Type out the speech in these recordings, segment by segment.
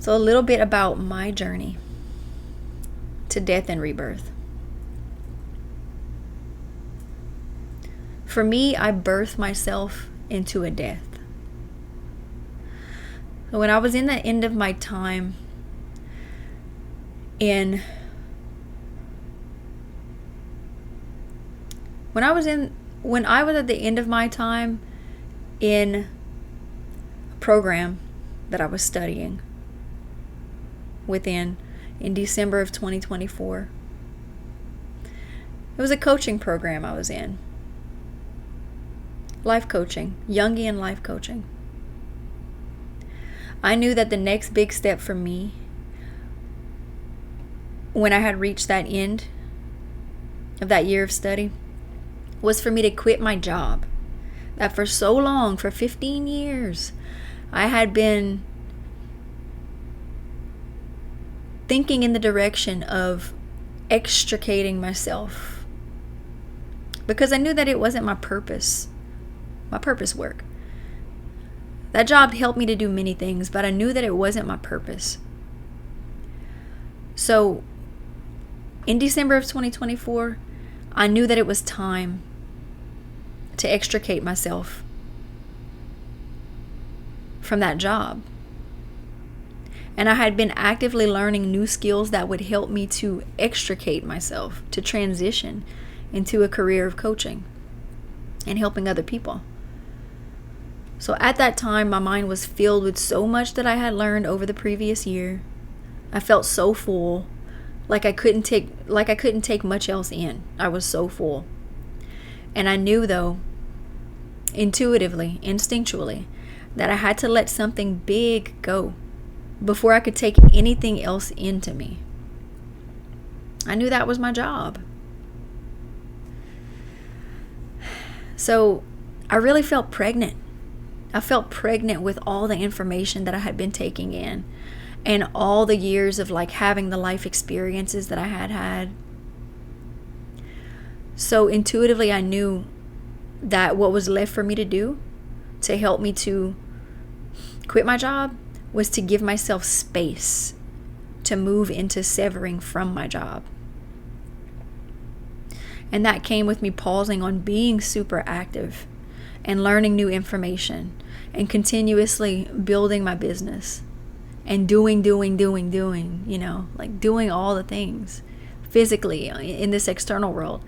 So a little bit about my journey to death and rebirth. For me, I birthed myself into a death. So when I was in the end of my time when I was at the end of my time in a program that I was studying in December of 2024. It was a coaching program I was in. Life coaching, Jungian life coaching. I knew that the next big step for me, when I had reached that end of that year of study, was for me to quit my job. That for so long, for 15 years, I had been thinking in the direction of extricating myself, because I knew that it wasn't my purpose work. That job helped me to do many things, but I knew that it wasn't my purpose. So in December of 2024, I knew that it was time to extricate myself from that job. And I had been actively learning new skills that would help me to extricate myself, to transition into a career of coaching and helping other people. So at that time, my mind was filled with so much that I had learned over the previous year. I felt so full, like I couldn't take much else in. I was so full. And I knew, though, intuitively, instinctually, that I had to let something big go before I could take anything else into me. I knew that was my job. So I really felt pregnant. I felt pregnant with all the information that I had been taking in and all the years of having the life experiences that I had had. So intuitively, I knew that what was left for me to do to help me to quit my job was to give myself space to move into severing from my job. And that came with me pausing on being super active and learning new information and continuously building my business and doing, doing all the things physically in this external world,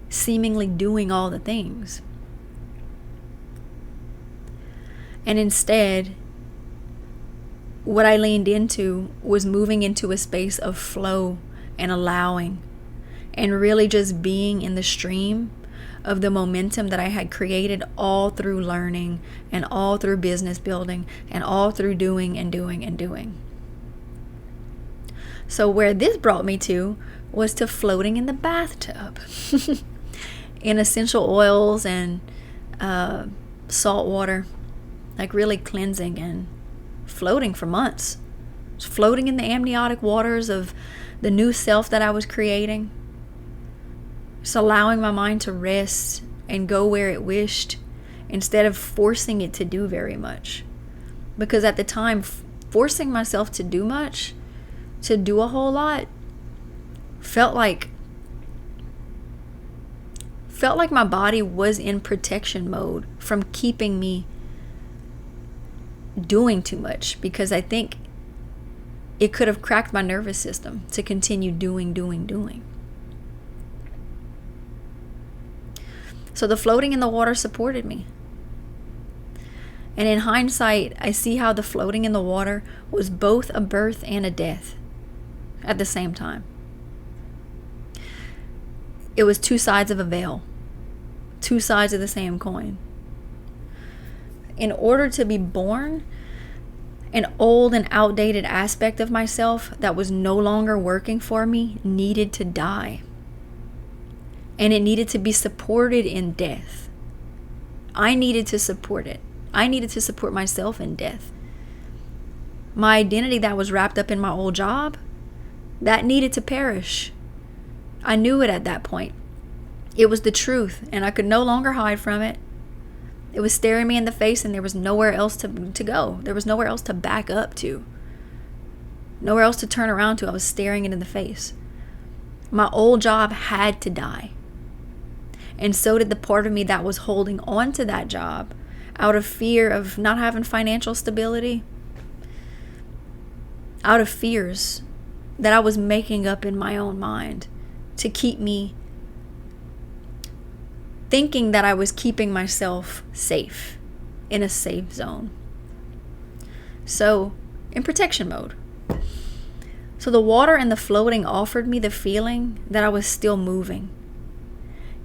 seemingly doing all the things. And instead, what I leaned into was moving into a space of flow and allowing and really just being in the stream of the momentum that I had created all through learning and all through business building and all through doing and doing and doing. So where this brought me to was to floating in the bathtub in essential oils and salt water, really cleansing and floating for months. Just floating in the amniotic waters of the new self that I was creating. Just allowing my mind to rest and go where it wished instead of forcing it to do very much. Because at the time, forcing myself to do much, to do a whole lot, felt like my body was in protection mode from keeping me doing too much, because I think it could have cracked my nervous system to continue doing. So the floating in the water supported me. And in hindsight, I see how the floating in the water was both a birth and a death at the same time. It was two sides of a veil, two sides of the same coin. In order to be born, an old and outdated aspect of myself that was no longer working for me needed to die. And it needed to be supported in death. I needed to support it. I needed to support myself in death. My identity that was wrapped up in my old job, that needed to perish. I knew it at that point. It was the truth, and I could no longer hide from it. It was staring me in the face, and there was nowhere else to go. There was nowhere else to back up to. nowhere else to turn around to. I was staring it in the face. My old job had to die. And so did the part of me that was holding on to that job out of fear of not having financial stability, out of fears that I was making up in my own mind to keep me thinking that I was keeping myself safe, in a safe zone. So, in protection mode. So the water and the floating offered me the feeling that I was still moving.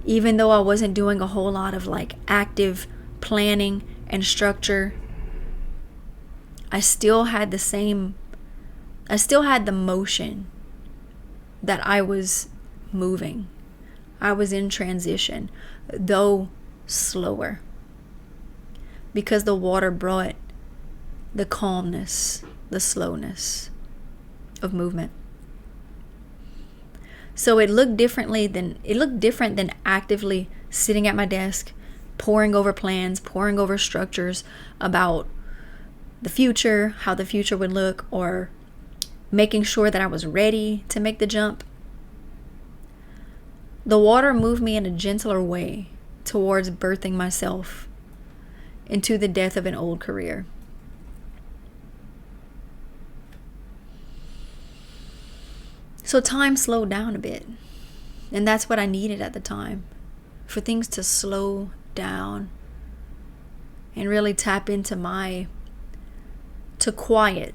Even though I wasn't doing a whole lot of like active planning and structure, I still had the motion that I was moving. I was in transition, though slower. Because the water brought the calmness, the slowness of movement. So it looked different than actively sitting at my desk, poring over plans, poring over structures about the future, how the future would look, or making sure that I was ready to make the jump. The water moved me in a gentler way towards birthing myself into the death of an old career. So time slowed down a bit. And that's what I needed at the time. For things to slow down and really tap into to quiet.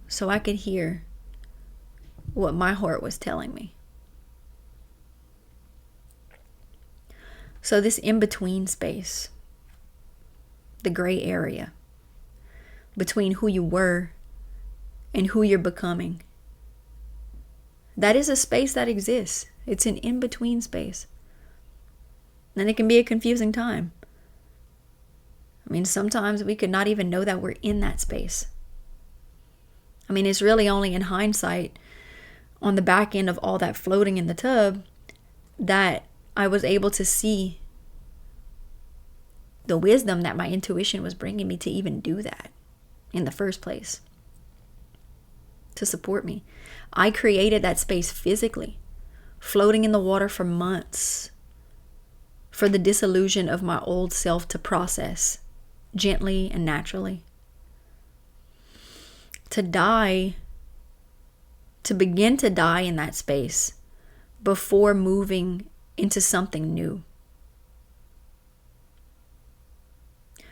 So I could hear what my heart was telling me. So this in-between space, the gray area between who you were and who you're becoming, that is a space that exists. It's an in-between space. And it can be a confusing time. I mean, sometimes we could not even know that we're in that space. I mean, it's really only in hindsight, on the back end of all that floating in the tub, that I was able to see the wisdom that my intuition was bringing me to even do that in the first place, to support me. I created that space physically, floating in the water for months, for the disillusion of my old self to process gently and naturally. To begin to die in that space before moving into something new.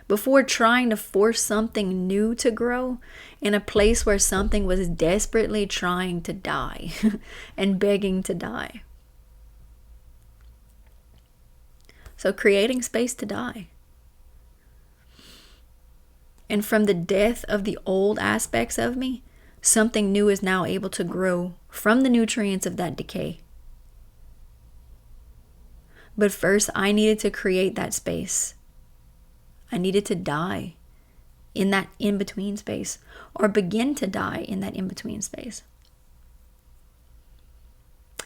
Before trying to force something new to grow in a place where something was desperately trying to die and begging to die. So creating space to die. And from the death of the old aspects of me, something new is now able to grow from the nutrients of that decay. But first, I needed to create that space. I needed to die in that in-between space, or begin to die in that in-between space.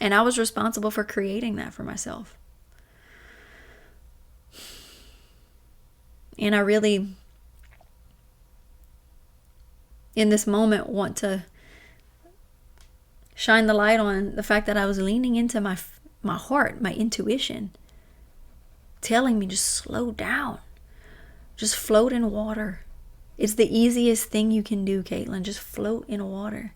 And I was responsible for creating that for myself. And I really, in this moment, want to shine the light on the fact that I was leaning into my heart, my intuition, telling me just slow down. Just float in water. It's the easiest thing you can do, Caitlin. Just float in water.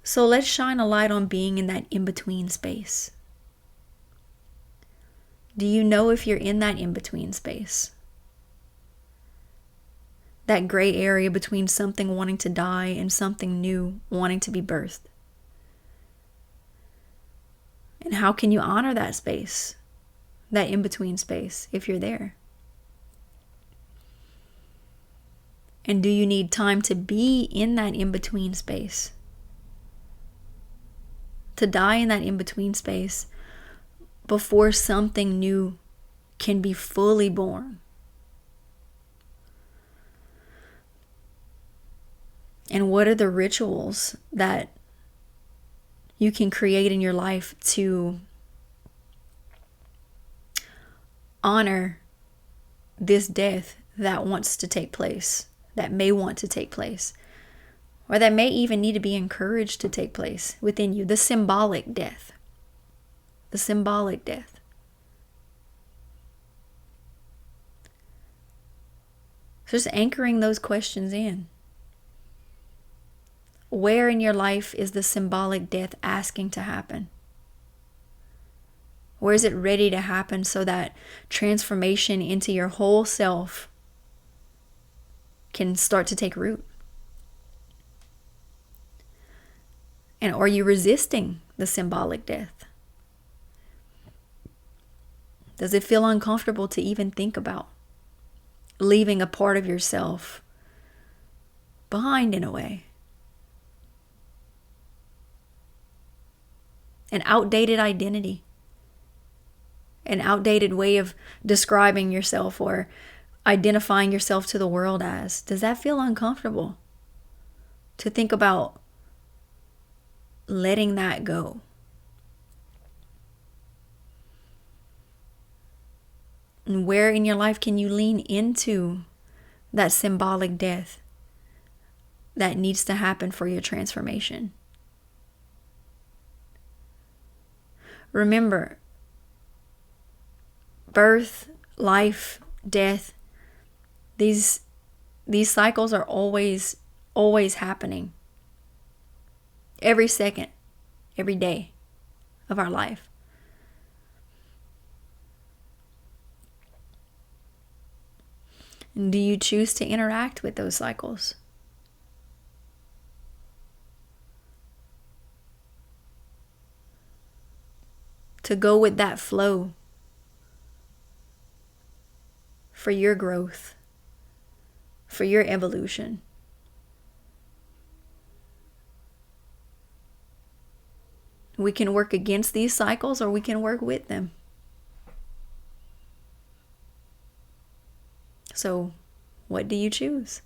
So let's shine a light on being in that in-between space. Do you know if you're in that in-between space? That gray area between something wanting to die and something new wanting to be birthed. And how can you honor that space, that in-between space, if you're there? And do you need time to be in that in-between space? To die in that in-between space before something new can be fully born? And what are the rituals that you can create in your life to honor this death that wants to take place, that may want to take place, or that may even need to be encouraged to take place within you. The symbolic death. The symbolic death. So just anchoring those questions in. Where in your life is the symbolic death asking to happen? Where is it ready to happen so that transformation into your whole self can start to take root? And are you resisting the symbolic death? Does it feel uncomfortable to even think about leaving a part of yourself behind in a way? An outdated identity, an outdated way of describing yourself or identifying yourself to the world as. Does that feel uncomfortable to think about letting that go? And where in your life can you lean into that symbolic death that needs to happen for your transformation? Remember, birth, life, death, these cycles are always happening. Every second, every day of our life. And do you choose to interact with those cycles? To go with that flow for your growth, for your evolution. We can work against these cycles or we can work with them. So, what do you choose?